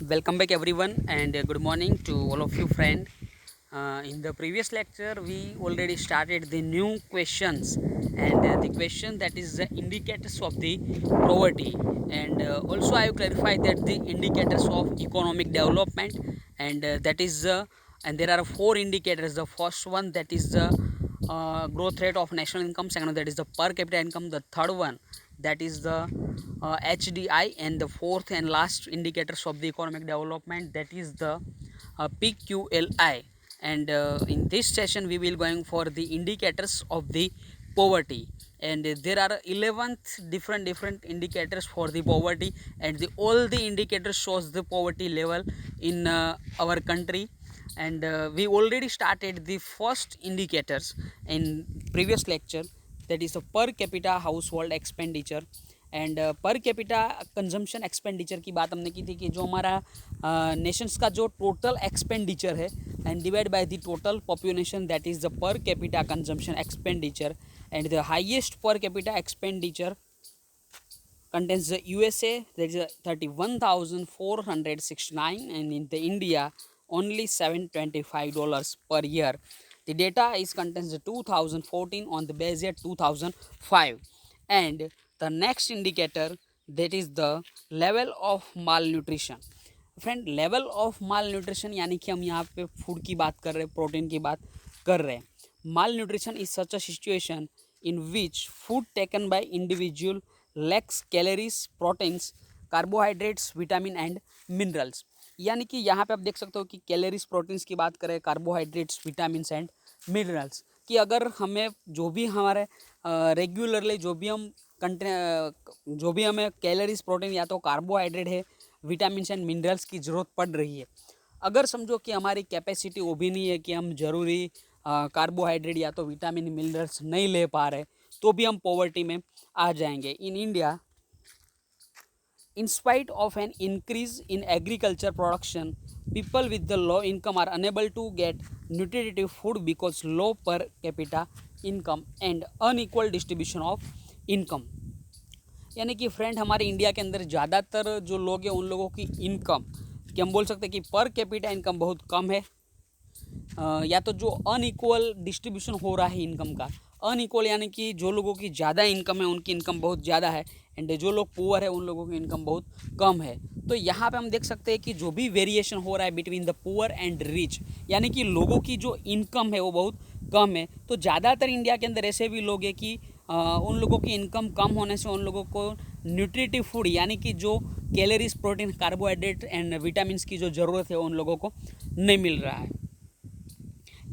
Welcome back everyone and good morning to all of you friend. In the previous lecture we already started the new questions and the question that is the indicators of the poverty, and also I have clarified that the indicators of economic development, and that is and there are four indicators. The first one, that is the growth rate of national income. Second one, that is the per capita income. The third one, that is the HDI, and the fourth and last indicators of the economic development, that is the PQLI. And in this session we will going for the indicators of the poverty, and there are 11th different indicators for the poverty, and all the indicators shows the poverty level in our country. And we already started the first indicators in previous lecture, that is the per capita household expenditure. And per capita consumption expenditure की बात हमने की थी कि जो हमारा Nations का जो टोटल एक्सपेंडिचर है and divide by the total population, that is the per capita consumption expenditure. And the highest per capita expenditure contains the USA, that is 31,469, and in the India only $725 per year. The data is contains the 2014 on the base year 2005. And the next indicator, that is the level of malnutrition. Friend, level of mall nutrition यानी कि हम यहाँ पे food की बात कर रहे हैं, प्रोटीन की बात कर रहे हैं. Malnutrition is such a situation in which food taken by individual lacks calories, proteins, carbohydrates, vitamin and minerals. यानी कि यहाँ पे आप देख सकते हो कि कैलोरीज, प्रोटीन्स की बात करें, कार्बोहाइड्रेट्स, विटामिन एंड मिनरल्स कि अगर हमें जो भी हमारे रेगुलरली जो भी हमें कैलोरीज, प्रोटीन या तो कार्बोहाइड्रेट है, विटामिन एंड मिनरल्स की ज़रूरत पड़ रही है, अगर समझो कि हमारी कैपेसिटी वो भी नहीं है कि हम ज़रूरी कार्बोहाइड्रेट या तो विटामिन मिनरल्स नहीं ले पा रहे, तो भी हम पॉवर्टी में आ जाएंगे. In India, in spite of an increase in agriculture production, people with the low income are unable to get nutritive food because low per capita income and unequal distribution of income. यानी कि friend, हमारे India के अंदर ज़्यादातर जो लोग हैं उन लोगों की इनकम, कि हम बोल सकते हैं कि पर कैपिटा इनकम बहुत कम है, या तो जो अनइक्वल डिस्ट्रीब्यूशन हो रहा है इनकम का. अनइक्वल यानी कि जो लोगों की ज़्यादा इनकम है उनकी इनकम बहुत ज़्यादा है, एंड जो लोग पुअर है उन लोगों की इनकम बहुत कम है. तो यहाँ पे हम देख सकते हैं कि जो भी वेरिएशन हो रहा है between the poor and rich, यानी कि लोगों की जो इनकम है वो बहुत कम है. तो ज़्यादातर इंडिया के अंदर ऐसे भी लोग हैं कि उन लोगों की इनकम कम होने से उन लोगों को न्यूट्रिटिव फूड यानी कि जो calories, protein, carbohydrate and vitamin की जो ज़रूरत है उन लोगों को नहीं मिल रहा है.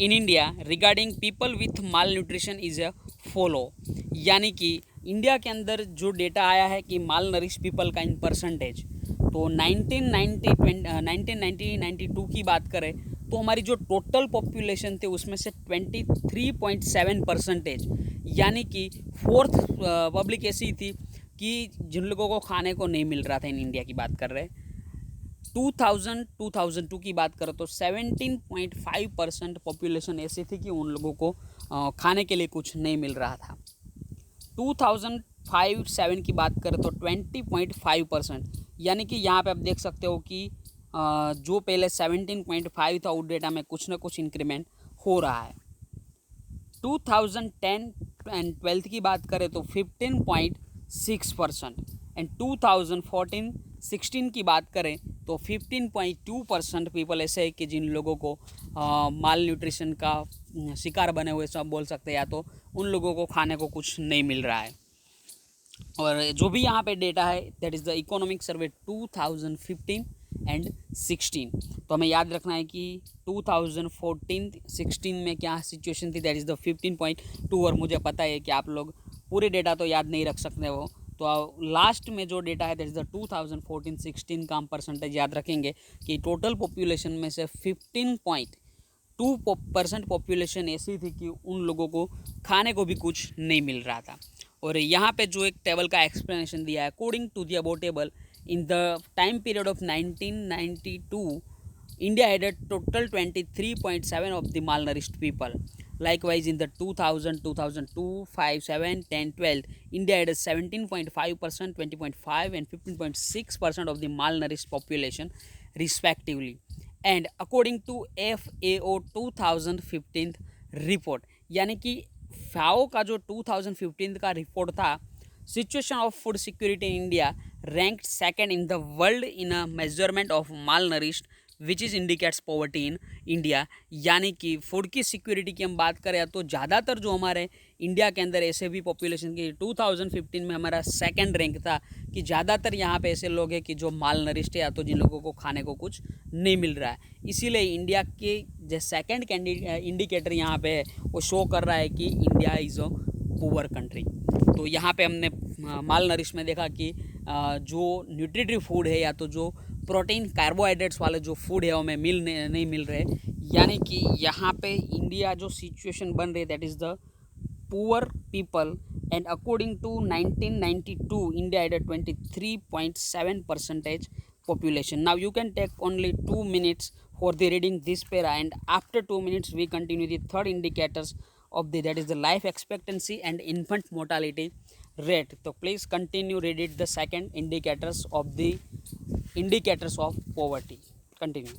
In India regarding people with mall nutrition is a follow. यानी कि इंडिया के अंदर जो डेटा आया है कि माल नरिश पीपल का इन परसेंटेज, तो 1992 की बात करें तो हमारी जो टोटल पॉपुलेशन थी उसमें से 23.7%, यानी कि फोर्थ पब्लिक ऐसी थी कि जिन लोगों को खाने को नहीं मिल रहा था. इन इंडिया की बात कर रहे हैं. 2002 की बात करो तो 17.5% पॉपुलेशन ऐसी थी कि उन लोगों को खाने के लिए कुछ नहीं मिल रहा था. 2005-7 की बात करें तो 20.5%, यानी कि यहाँ पे आप देख सकते हो कि जो पहले 17.5 था उस डेटा में कुछ ना कुछ इंक्रीमेंट हो रहा है. 2010 एंड 12 की बात करें तो 15.6%, एंड 2014-16 की बात करें तो 15.2% पीपल ऐसे है कि जिन लोगों को माल न्यूट्रिशन का शिकार बने हुए सब बोल सकते हैं, या तो उन लोगों को खाने को कुछ नहीं मिल रहा है. और जो भी यहाँ पे डेटा है that is the economic survey 2015 and 16. तो हमें याद रखना है कि 2014-16 में क्या सिचुएशन थी, दैट इज़ द 15.2. और मुझे पता है कि आप लोग पूरे डेटा तो याद नहीं रख सकते हो, तो लास्ट में जो डेटा है दैट इज़ द 2014-16 का हम परसेंटेज याद रखेंगे कि टोटल पॉपुलेशन में से 15.2% पॉपुलेशन ऐसी थी कि उन लोगों को खाने को भी कुछ नहीं मिल रहा था. और यहाँ पे जो एक टेबल का एक्सप्लेनेशन दिया है, according to the above table, in the time period of 1992 India had a total 23.7 of the malnourished people. Likewise, in the 2000, 2002, 5, 7, 10, 12, India had a 17.5%, 20.5 and 15.6% of the malnourished population. respectively. And according to FAO 2015 report, यानी कि फाओ का जो 2015 का report था, situation of food security in India ranked second in the world in a measurement of mall nourished which is indicates poverty in India. यानी कि food की security की हम बात करें तो ज़्यादातर जो हमारे इंडिया के अंदर ऐसे भी पॉपुलेशन की 2015 में हमारा सेकंड रैंक था कि ज़्यादातर यहाँ पे ऐसे लोग हैं कि जो माल नरिश्ड है या तो जिन लोगों को खाने को कुछ नहीं मिल रहा है। इसीलिए इंडिया के जो सेकंड इंडिकेटर यहाँ पे है वो शो कर रहा है कि India is a poor country. तो यहाँ पे हमने माल नरिश में देखा कि जो न्यूट्रिटिव फूड है या तो जो प्रोटीन कार्बोहाइड्रेट्स वाले जो फूड है हमें नहीं मिल रहे, यानी कि यहाँ पे इंडिया जो सिचुएशन बन रही है that is the poor people. And according to 1992 India had a 23.7% population. Now you can take only 2 minutes for the reading this para, and after 2 minutes we continue the third indicators of the, that is the life expectancy and infant mortality rate. So please continue read it the second indicators of the indicators of poverty. Continue.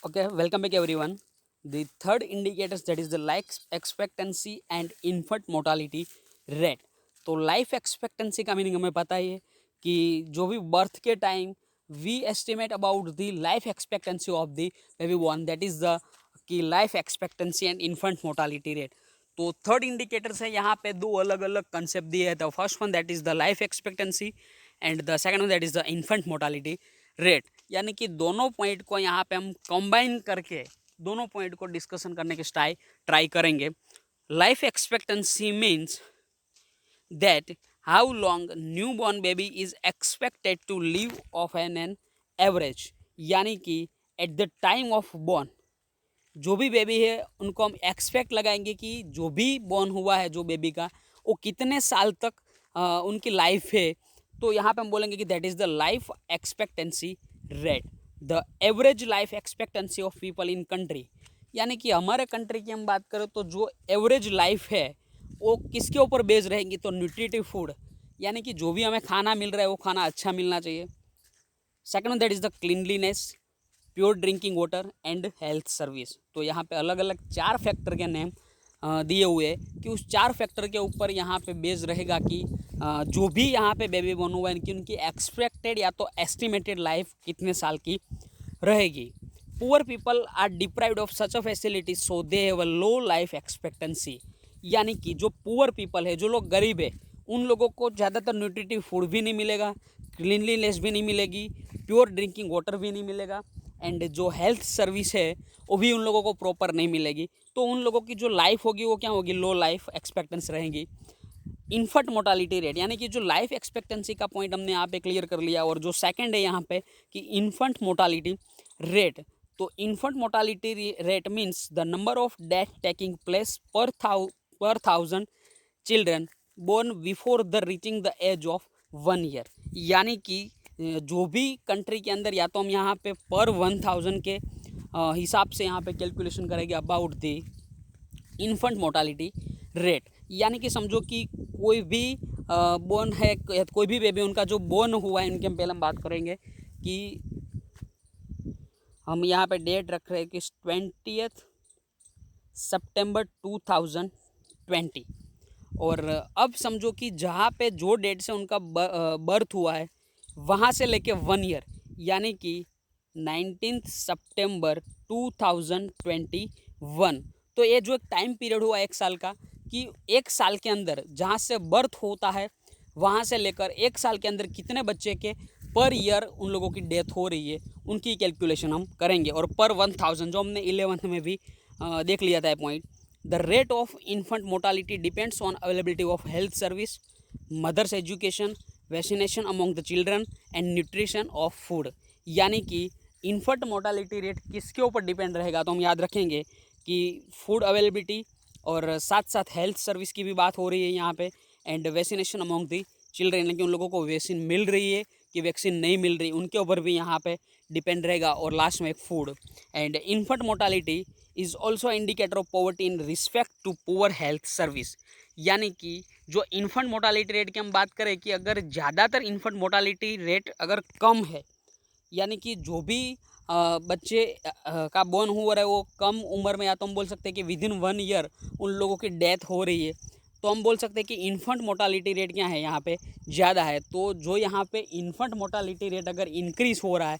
Okay, welcome back everyone. The third indicators, that is the life expectancy and infant mortality rate. तो life expectancy का meaning हमें पता ही है कि जो भी birth के time we estimate about the life expectancy of the baby born, that is the key life expectancy and infant mortality rate. तो थर्ड इंडिकेटर्स है, यहाँ पे दो अलग अलग कंसेप्ट दिए हैं। The first one that is the life expectancy and the second one that is the infant mortality rate. यानी कि दोनों पॉइंट को यहाँ पे हम कंबाइन करके दोनों पॉइंट को डिस्कशन करने के ट्राई करेंगे। Life expectancy means that how long new born baby is expected to live of an average, यानी कि at the time of born जो भी बेबी है उनको हम एक्सपेक्ट लगाएंगे कि जो भी बॉर्न हुआ है जो बेबी का वो कितने साल तक उनकी लाइफ है। तो यहाँ पे हम बोलेंगे कि that is the life expectancy rate, the average life expectancy of people in country. यानी कि हमारे कंट्री की हम बात करें तो जो एवरेज लाइफ है वो किसके ऊपर बेस रहेंगी, तो न्यूट्रिटिव फूड, यानी कि जो भी हमें खाना मिल रहा है वो खाना अच्छा मिलना चाहिए। Second that is the cleanliness, pure drinking water and health service. तो यहाँ पे अलग अलग 4 फैक्टर के नेम दिए हुए हैं कि उस 4 फैक्टर के ऊपर यहाँ पे बेस रहेगा कि जो भी यहाँ पे बेबी बॉर्न हुआ है कि उनकी एक्सपेक्टेड या तो एस्टिमेटेड लाइफ कितने साल की रहेगी। Poor people are deprived of such a facility so they have a low life expectancy. यानी कि जो पुअर पीपल है, जो लोग गरीब है, उन लोगों को ज़्यादातर न्यूट्रिटिव फूड भी नहीं मिलेगा, क्लीनलीनेस भी नहीं मिलेगी, प्योर ड्रिंकिंग वाटर भी नहीं मिलेगा एंड जो हेल्थ सर्विस है वो भी उन लोगों को प्रॉपर नहीं मिलेगी। तो उन लोगों की जो लाइफ होगी वो क्या होगी, लो लाइफ एक्सपेक्टेंसी रहेगी। इन्फेंट मोर्टालिटी रेट, यानी कि जो लाइफ एक्सपेक्टेंसी का पॉइंट हमने यहाँ पे क्लियर कर लिया, और जो सेकंड है यहाँ पे कि इन्फेंट मोर्टालिटी रेट। तो infant mortality rate means the number of death taking place per 1000 children born before the reaching the age of 1 year. यानी कि जो भी कंट्री के अंदर, या तो हम यहाँ पे पर 1000 के हिसाब से यहाँ पे कैलकुलेशन करेंगे about the infant mortality rate. यानी कि समझो कि कोई भी बोर्न है, कोई भी बेबी उनका जो बोर्न हुआ है, उनकी हम पहले हम बात करेंगे कि हम यहाँ पे डेट रख रहे हैं कि 20 सितंबर 2020। और अब समझो कि जहाँ पे जो डेट से उनका बर्थ हुआ है वहाँ से लेके 1 ईयर, यानी कि 19 सितंबर 2021। तो ये जो एक टाइम पीरियड हुआ 1 साल का, कि 1 साल के अंदर जहाँ से बर्थ होता है वहाँ से लेकर 1 साल के अंदर कितने बच्चे के पर ईयर उन लोगों की डेथ हो रही है, उनकी कैलकुलेशन हम करेंगे। और पर 1000 जो हमने 11th में भी देख लिया था point, the rate of infant mortality depends on availability of health service, mother's education, vaccination among the children and nutrition of food. यानी कि इन्फेंट मोर्टालिटी रेट किसके ऊपर डिपेंड रहेगा, तो हम याद रखेंगे कि फूड अवेलेबिलिटी और साथ साथ हेल्थ सर्विस की भी बात हो रही है यहाँ पे, and vaccination among the children, यानी कि उन लोगों को वैक्सीन मिल रही है कि वैक्सीन नहीं मिल रही, उनके ऊपर भी यहाँ पे डिपेंड रहेगा। और लास्ट में एक food. And infant mortality is also indicator of poverty in respect to poor health service. यानी कि जो इन्फेंट मोर्टालिटी रेट की हम बात करें कि अगर ज़्यादातर इन्फेंट मोर्टालिटी रेट अगर कम है, यानी कि जो भी बच्चे का बोर्न हो रहा है वो कम उम्र में, या तो हम बोल सकते हैं कि विद इन 1 ईयर उन लोगों की डेथ हो रही है, तो हम बोल सकते हैं कि इन्फेंट मोर्टालिटी रेट क्या है यहाँ पे ज़्यादा है। तो जो यहाँ पे इन्फेंट मोर्टालिटी रेट अगर इंक्रीज़ हो रहा है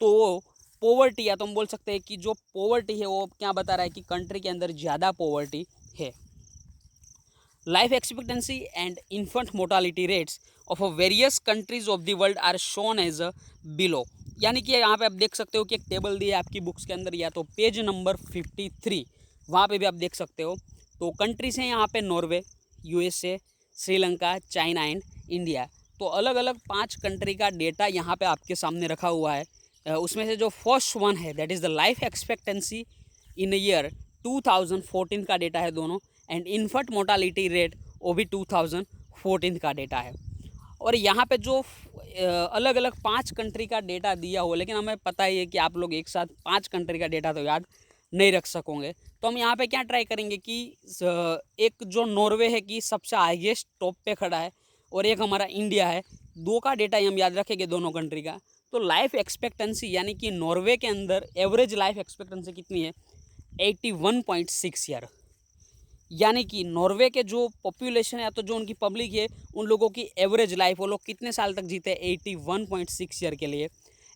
तो वो पोवर्टी, या तो हम बोल सकते हैं कि जो पोवर्टी है वो क्या बता रहा है कि कंट्री के अंदर ज़्यादा पोवर्टी है। Life expectancy and infant mortality rates of various countries of the world are shown as below. यानी कि यहाँ पे आप देख सकते हो कि एक टेबल दी है आपकी बुक्स के अंदर, या तो पेज नंबर 53, वहाँ पे भी आप देख सकते हो। तो कंट्रीज हैं यहाँ पे Norway, USA, Sri Lanka, China and India. तो अलग अलग 5 कंट्री का डेटा यहाँ पे आपके सामने रखा हुआ है। उसमें से जो फर्स्ट वन है that is the life expectancy in year 2014 का डेटा है दोनों, एंड इन्फेंट मोर्टालिटी रेट वो भी 2014 का डेटा है। और यहाँ पे जो अलग अलग 5 कंट्री का डेटा दिया हुआ, लेकिन हमें पता ही है कि आप लोग एक साथ 5 कंट्री का डेटा तो याद नहीं रख सकोगे, तो हम यहाँ पे क्या ट्राई करेंगे कि एक जो नॉर्वे है कि सबसे हाईएस्ट टॉप पे खड़ा है, और एक हमारा इंडिया है, 2 का डेटा हम याद रखेंगे दोनों कंट्री का। तो लाइफ एक्सपेक्टेंसी, यानी कि नॉर्वे के अंदर एवरेज लाइफ एक्सपेक्टेंसी कितनी है, 81.6 ईयर। यानी कि नॉर्वे के जो पॉपुलेशन है या तो जो उनकी पब्लिक है, उन लोगों की एवरेज लाइफ, वो लोग कितने साल तक जीते, 81.6 ईयर के लिए।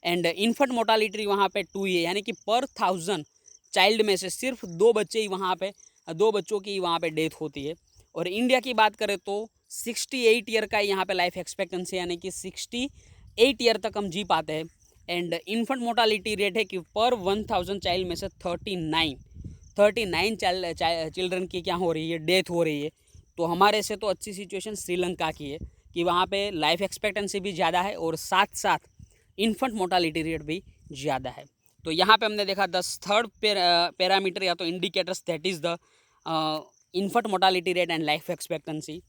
एंड इन्फेंट मोर्टालिटी वहाँ पे 2 है, यानी कि पर 1000 चाइल्ड में से सिर्फ 2 बच्चे ही वहाँ पे, 2 बच्चों की वहाँ पे डेथ होती है। और इंडिया की बात करें तो 68 ईयर का यहाँ पे लाइफ एक्सपेक्टेंसी, यानी कि 68 ईयर तक हम जी पाते हैं। एंड इन्फेंट मोर्टालिटी रेट है कि पर 1000 चाइल्ड में से 39 चिल्ड्रन की क्या हो रही है, डेथ हो रही है। तो हमारे से तो अच्छी सिचुएशन श्रीलंका की है कि वहाँ पे लाइफ एक्सपेक्टेंसी भी ज़्यादा है और साथ साथ इन्फेंट मोर्टालिटी रेट भी ज़्यादा है। तो यहाँ पे हमने देखा 3rd पैरामीटर या तो indicators, that is the infant mortality rate and life expectancy.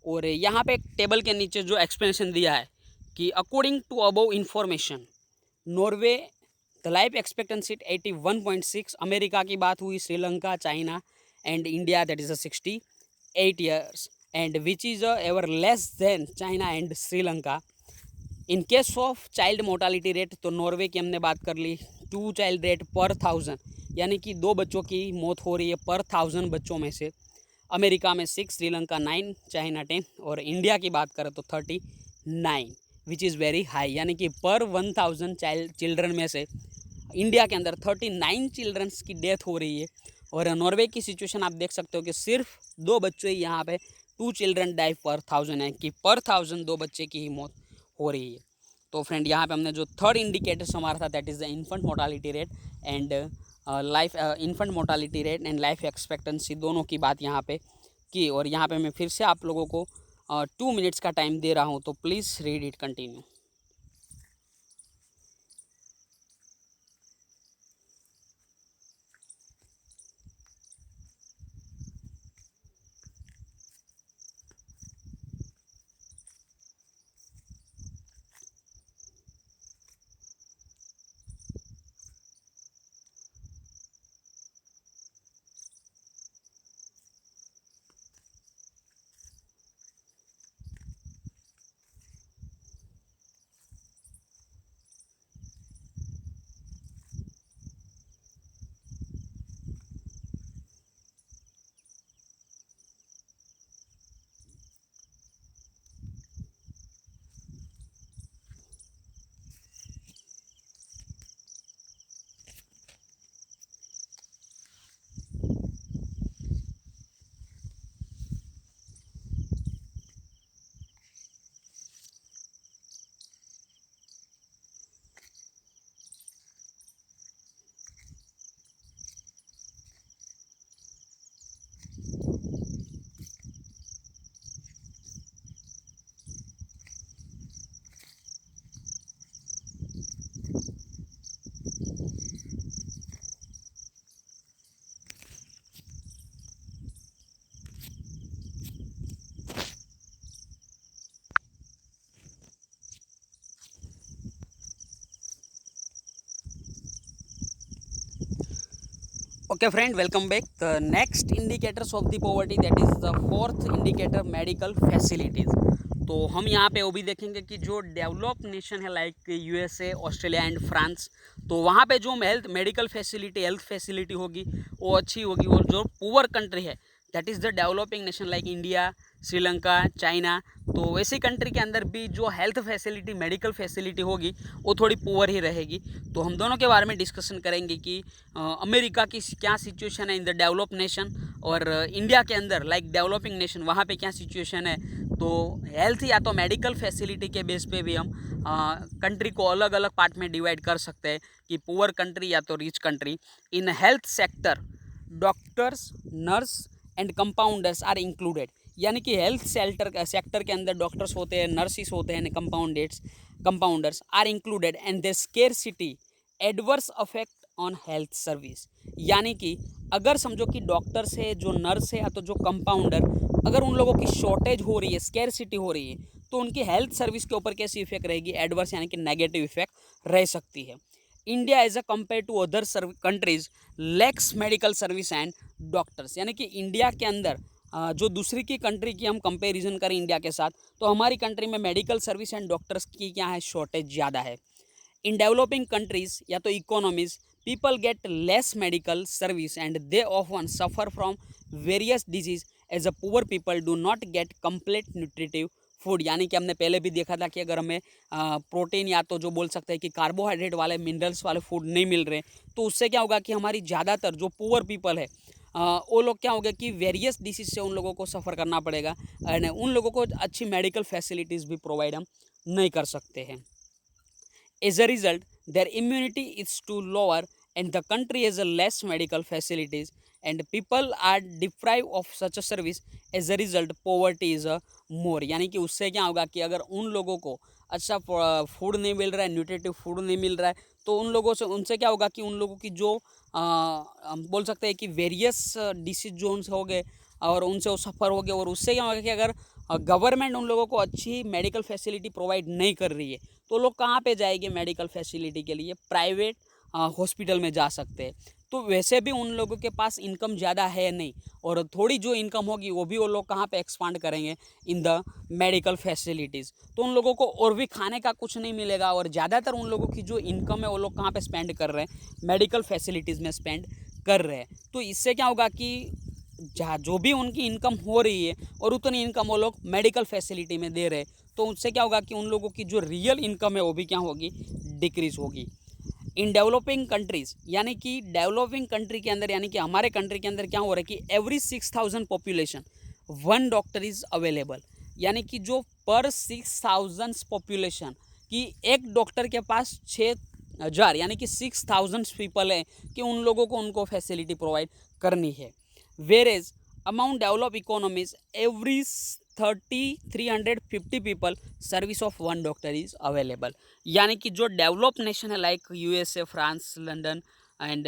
और यहाँ पे एक टेबल के नीचे जो एक्सप्लेनेशन दिया है कि according to above information Norway the life expectancy 81.6, America की बात हुई, Sri Lanka, China and India that is 68 years, and which is ever less than China and Sri Lanka. In case of child mortality rate तो नॉर्वे की हमने बात कर ली, 2 चाइल्ड रेट पर 1000, यानी कि 2 बच्चों की मौत हो रही है पर 1000 बच्चों में से। अमेरिका में 6, श्रीलंका 9, चाइना 10, और इंडिया की बात करें तो 39, विच इज़ वेरी हाई, यानी कि पर 1000 चिल्ड्रन में से इंडिया के अंदर 39 चिल्ड्रंस की डेथ हो रही है। और नॉर्वे की सिचुएशन आप देख सकते हो कि सिर्फ 2 बच्चे ही यहाँ पे 2 चिल्ड्रन डाई पर 1000 है, कि पर 1000 2 बच्चे की ही मौत हो रही है। तो फ्रेंड यहाँ पे हमने जो 3rd इंडिकेटर हमारा था that is the infant mortality rate and infant mortality rate and life expectancy, दोनों की बात यहाँ पे की। और यहाँ पे मैं फिर से आप लोगों को 2 मिनट्स का टाइम दे रहा हूँ, तो please read it continue. Okay friend, welcome back. The next indicators of the poverty, that is the fourth indicator, medical facilities. तो हम यहाँ पे वो भी देखेंगे कि जो डेवलप नेशन है like USA, Australia and France, तो वहाँ पे जो हेल्थ फैसिलिटी होगी वो अच्छी होगी। और जो पुअर कंट्री है that is the developing nation like India, Sri Lanka, China, तो वैसी कंट्री के अंदर भी जो हेल्थ फैसिलिटी, मेडिकल फैसिलिटी होगी वो थोड़ी पुअर ही रहेगी। तो हम दोनों के बारे में डिस्कशन करेंगे कि अमेरिका की क्या सिचुएशन है इन द डेवलप नेशन, और इंडिया के अंदर लाइक डेवलपिंग नेशन वहाँ पे क्या सिचुएशन है। तो हेल्थ या तो मेडिकल फैसिलिटी के बेस पे भी हम कंट्री को अलग अलग पार्ट में डिवाइड कर सकते हैं कि पुअर कंट्री या तो rich country. In health sector doctors, nurse and compounders are included, यानी कि हेल्थ सेक्टर के अंदर डॉक्टर्स होते हैं, नर्सिस होते हैं, compounders are included and their scarcity adverse affect on health service. यानी कि अगर समझो कि डॉक्टर्स है, जो नर्स है या तो जो कंपाउंडर, अगर उन लोगों की शॉर्टेज हो रही है, स्केर्सिटी हो रही है, तो उनकी हेल्थ सर्विस के ऊपर कैसी इफेक्ट रहेगी, एडवर्स यानी कि नेगेटिव इफेक्ट रह सकती है। India as a compare to other countries lacks medical service and doctors, यानी कि इंडिया के अंदर जो दूसरी की कंट्री की हम कंपेरिजन करें इंडिया के साथ, तो हमारी कंट्री में मेडिकल सर्विस एंड डॉक्टर्स की क्या है, शॉर्टेज ज़्यादा है। इन डेवलपिंग कंट्रीज या तो economies, people get less medical service and they often suffer from various disease as a poor people do not get complete nutritive food. यानी कि हमने पहले भी देखा था कि अगर हमें प्रोटीन या तो जो बोल सकते हैं कि कार्बोहाइड्रेट वाले, मिनरल्स वाले फूड नहीं मिल रहे, तो उससे क्या होगा कि हमारी ज़्यादातर जो पुअर पीपल है वो लोग क्या होगा कि वेरियस डिसीज से उन लोगों को सफ़र करना पड़ेगा एंड उन लोगों को अच्छी मेडिकल फैसिलिटीज़ भी प्रोवाइड हम नहीं कर सकते हैं। As a result, their immunity is too lower and the country has a less medical facilities and people are deprived of such a service. As a result, poverty is a more, यानी कि उससे क्या होगा कि अगर उन लोगों को अच्छा फूड नहीं मिल रहा है, न्यूट्रिटिव फूड नहीं मिल रहा है, तो उन लोगों से उनसे क्या होगा कि उन लोगों की जो हम बोल सकते हैं कि वेरियस डिसीज जोन्स हो गए और उनसे वो सफ़र हो गए, और उससे क्या होगा कि अगर गवर्नमेंट उन लोगों को अच्छी मेडिकल फैसिलिटी प्रोवाइड नहीं कर रही है, तो लोग कहाँ पे जाएंगे मेडिकल फैसिलिटी के लिए, प्राइवेट हॉस्पिटल में जा सकते हैं। तो वैसे भी उन लोगों के पास इनकम ज़्यादा है नहीं, और थोड़ी जो इनकम होगी वो भी वो लोग कहाँ पे एक्सपांड करेंगे, इन द मेडिकल फैसिलिटीज़। तो उन लोगों को और भी खाने का कुछ नहीं मिलेगा, और ज़्यादातर उन लोगों की जो इनकम है वो लोग कहाँ पे स्पेंड कर रहे हैं, मेडिकल फैसिलिटीज़ में स्पेंड कर रहे हैं। तो इससे क्या होगा कि जहाँ जो भी उनकी इनकम हो रही है और उतनी इनकम वो लोग मेडिकल फैसिलिटी में दे रहे हैं, तो उससे क्या होगा कि उन लोगों की जो रियल इनकम है वो भी क्या होगी, डिक्रीज होगी। इन डेवलपिंग कंट्रीज़, यानी कि डेवलपिंग कंट्री के अंदर, यानी कि हमारे कंट्री के अंदर क्या हो रहा है कि every 6000 population 1 doctor is available, यानी कि जो पर 6000 पॉपुलेशन की एक डॉक्टर के पास 6000 यानी कि 6000 पीपल है कि उन लोगों को उनको फैसिलिटी प्रोवाइड करनी है। Whereas among developed economies, every 350 people service of 1 doctor is available. यानी कि जो डेवलप नेशन है like USA, France, London and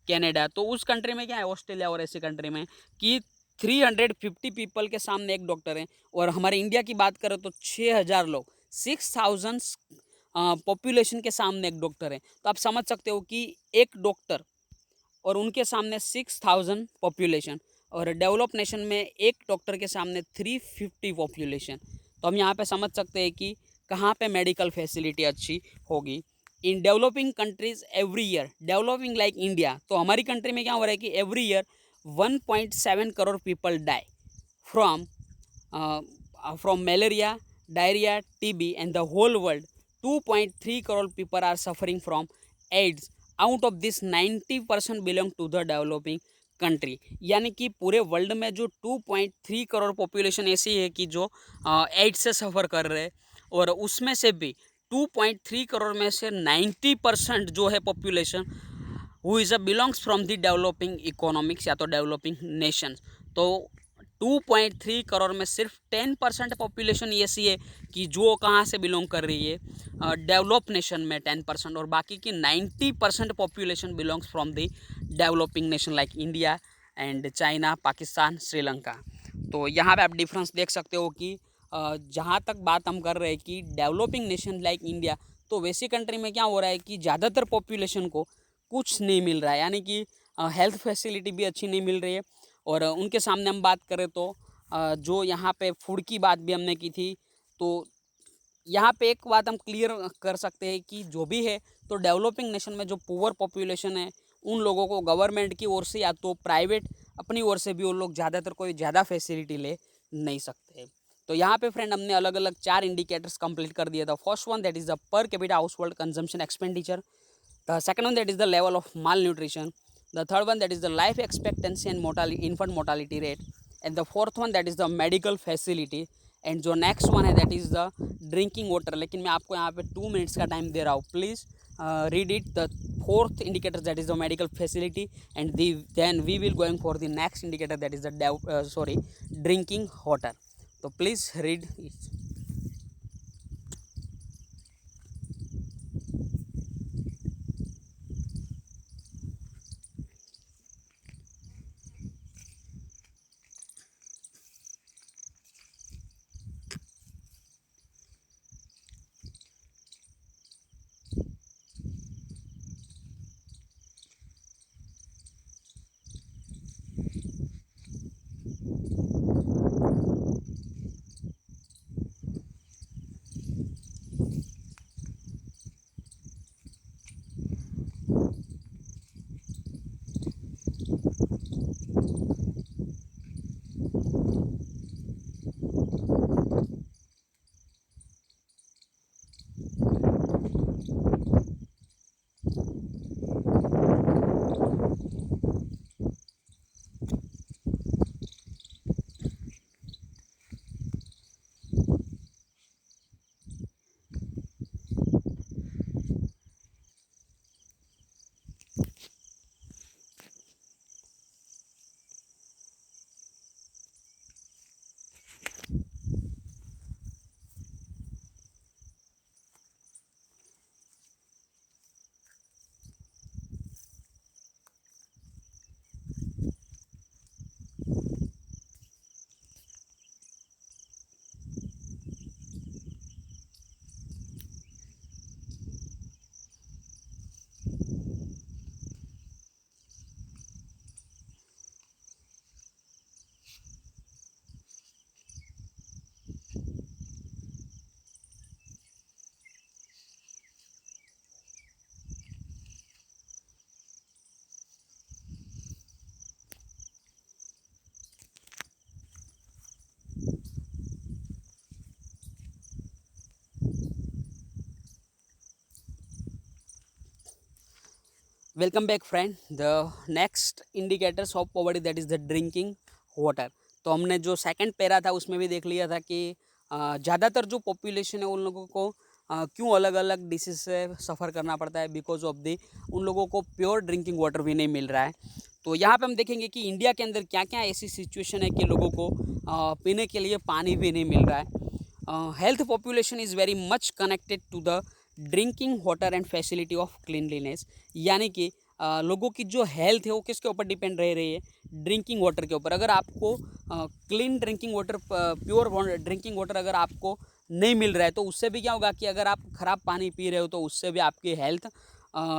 Canada, तो उस कंट्री में क्या है, ऑस्ट्रेलिया और ऐसी कंट्री में कि 350 पीपल के सामने एक डॉक्टर है, और हमारे इंडिया की बात करें तो 6000 लोग, 6000 पॉपुलेशन के सामने एक डॉक्टर है। तो आप समझ सकते हो कि एक डॉक्टर और उनके सामने 6000 पॉपुलेशन, और डेवलप नेशन में एक डॉक्टर के सामने 350 पॉपुलेशन। तो हम यहाँ पे समझ सकते हैं कि कहाँ पे मेडिकल फैसिलिटी अच्छी होगी। In developing countries every year, developing like India, तो हमारी कंट्री में क्या हो रहा है कि every year 1.7 crore people die from malaria, diarrhoea, TB and the whole world 2.3 crore people are suffering from AIDS. Out of this 90% belong to the developing country, यानी कि पूरे वर्ल्ड में जो 2.3 करोड़ पॉपुलेशन ऐसी है कि जो एड्स से सफ़र कर रहे हैं, और उसमें से भी 2.3 करोड़ में से 90% जो है population who is a belongs from the developing economics या तो डेवलपिंग नेशन। तो 2.3 करोड़ में सिर्फ 10% पॉपुलेशन ऐसी है कि जो कहाँ से बिलोंग कर रही है, डेवलप नेशन में 10%, और बाकी की 90% population belongs from the developing nation like India and China, Pakistan, Sri Lanka. तो यहाँ पे आप डिफरेंस देख सकते हो कि जहाँ तक बात हम कर रहे हैं कि डेवलपिंग नेशन लाइक इंडिया, तो वैसी कंट्री में क्या हो रहा है कि ज़्यादातर पॉपुलेशन को कुछ नहीं मिल रहा है, यानी कि हेल्थ फैसिलिटी भी अच्छी नहीं मिल रही है। और उनके सामने हम बात करें तो जो यहाँ पे फूड की बात भी हमने की थी, तो यहाँ पे एक बात हम क्लियर कर सकते हैं कि जो भी है तो डेवलपिंग नेशन में जो पुअर पॉपुलेशन है उन लोगों को गवर्नमेंट की ओर से या तो प्राइवेट अपनी ओर से भी उन लोग ज़्यादातर कोई ज़्यादा फैसिलिटी ले नहीं सकते। तो यहाँ पे फ्रेंड हमने अलग अलग 4 इंडिकेटर्स कंप्लीट कर दिया था। First one that is the per capita house hold consumption expenditure, the second one that is the level of mall nutrition, the third one that is the life expectancy and infant mortality rate, and the fourth one that is the medical facility, and जो next one है that is the drinking water। लेकिन मैं आपको यहाँ पे 2 minutes का time दे रहा हूँ, please read it। the fourth indicator that is the medical facility, and then we will going for the next indicator that is the drinking water। तो please read it। Welcome back friend. The next indicators of poverty that is the drinking water. तो हमने जो second para था उसमें भी देख लिया था कि ज़्यादातर जो पॉपुलेशन है उन लोगों को क्यों अलग अलग डिसीज से सफ़र करना पड़ता है, बिकॉज ऑफ दी उन लोगों को प्योर ड्रिंकिंग वाटर भी नहीं मिल रहा है। तो यहाँ पे हम देखेंगे कि इंडिया के अंदर क्या क्या ऐसी सिचुएशन है कि लोगों को पीने के लिए पानी भी नहीं मिल रहा है। Health population is very much connected to the drinking water and facility of cleanliness, यानी कि लोगों की जो हेल्थ है वो किसके ऊपर डिपेंड रह रही है, ड्रिंकिंग वाटर के ऊपर। अगर आपको clean drinking water, pure drinking water अगर आपको नहीं मिल रहा है तो उससे भी क्या होगा कि अगर आप ख़राब पानी पी रहे हो तो उससे भी आपकी हेल्थ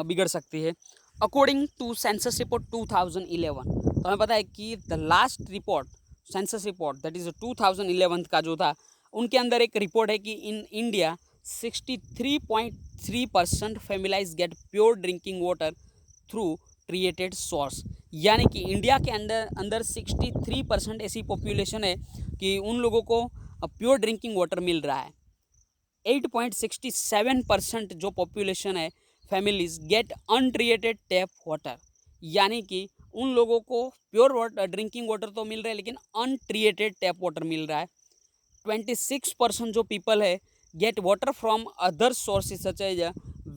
बिगड़ सकती है। अकॉर्डिंग टू सेंसस रिपोर्ट 2011, तो हमें पता है कि the last report, census report that is 2011 का जो था, उनके अंदर एक रिपोर्ट है कि in India 63.3% families get pure drinking water through treated source, यानी कि इंडिया के अंदर 63% ऐसी पॉपुलेशन है कि उन लोगों को प्योर ड्रिंकिंग वाटर मिल रहा है। 8.67% जो पॉपुलेशन है families get untreated tap water, यानी कि उन लोगों को प्योर वाटर ड्रिंकिंग वाटर तो मिल रहा है लेकिन अनट्रीटेड टैप वाटर मिल रहा है। 26% जो पीपल है get water from other sources such as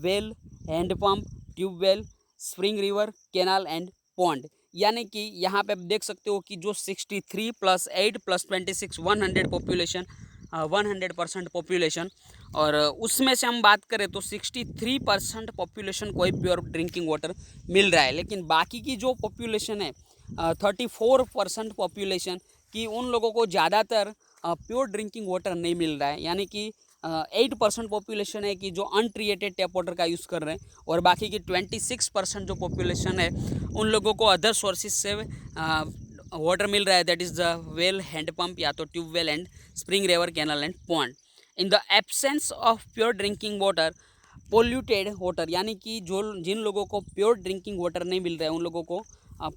well, handpump, tubewell, spring river, canal and pond, यानी कि यहाँ पे आप देख सकते हो कि जो 63 + 8 + 26 100 पॉपुलेशन, 100% पॉपुलेशन, और उसमें से हम बात करें तो 63% पॉपुलेशन को ही प्योर ड्रिंकिंग वाटर मिल रहा है। लेकिन बाकी की जो पॉपुलेशन है 34% पॉपुलेशन की, उन लोगों को ज़्यादातर प्योर ड्रिंकिंग वाटर नहीं मिल रहा है, यानी कि 8% पॉपुलेशन है कि जो अनट्रीटेड टैप वाटर का यूज़ कर रहे हैं, और बाकी की 26% जो पॉपुलेशन है उन लोगों को अदर सोर्सेज से वाटर मिल रहा है, that is the well, handpump या तो tubewell and spring river canal and pond. In the absence of pure drinking water, polluted water, यानी कि जो जिन लोगों को प्योर ड्रिंकिंग वाटर नहीं मिल रहा है उन लोगों को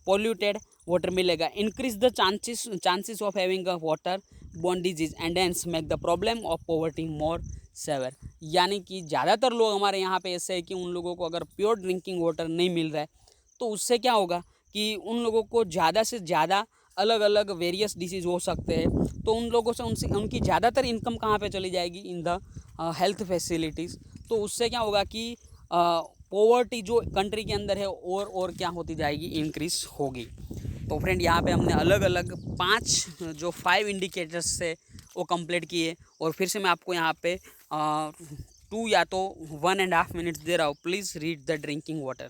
पोल्यूटेड वाटर मिलेगा। Increase the chances of having a water borne disease and hence make the problem of poverty more severe. यानी कि ज़्यादातर लोग हमारे यहाँ पे ऐसे है कि उन लोगों को अगर प्योर ड्रिंकिंग वाटर नहीं मिल रहा है तो उससे क्या होगा कि उन लोगों को ज़्यादा से ज़्यादा अलग अलग वेरियस डिसीज़ हो सकते हैं। तो उन लोगों से उनकी ज़्यादातर इनकम कहाँ पे चली जाएगी, इन द हेल्थ फैसिलिटीज़। तो उससे क्या होगा कि पॉवर्टी जो कंट्री के अंदर है और क्या होती जाएगी, इंक्रीज होगी। तो फ्रेंड यहाँ पे हमने अलग अलग 5 जो 5 इंडिकेटर्स से वो कंप्लीट किए, और फिर से मैं आपको यहाँ पे 2 या तो 1.5 मिनट्स दे रहा हूँ। Please read the drinking water.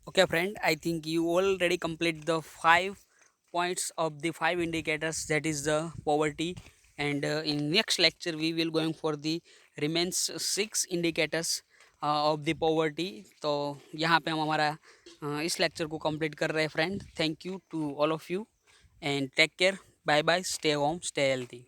Okay friend, I think you already complete the 5 points of the 5 indicators, that is the poverty, and in next lecture we will going for the remains 6 indicators of the poverty। तो यहाँ पे हम हमारा इस lecture को complete कर रहे हैं friend. Thank you to all of you and take care, bye bye, stay home, stay healthy.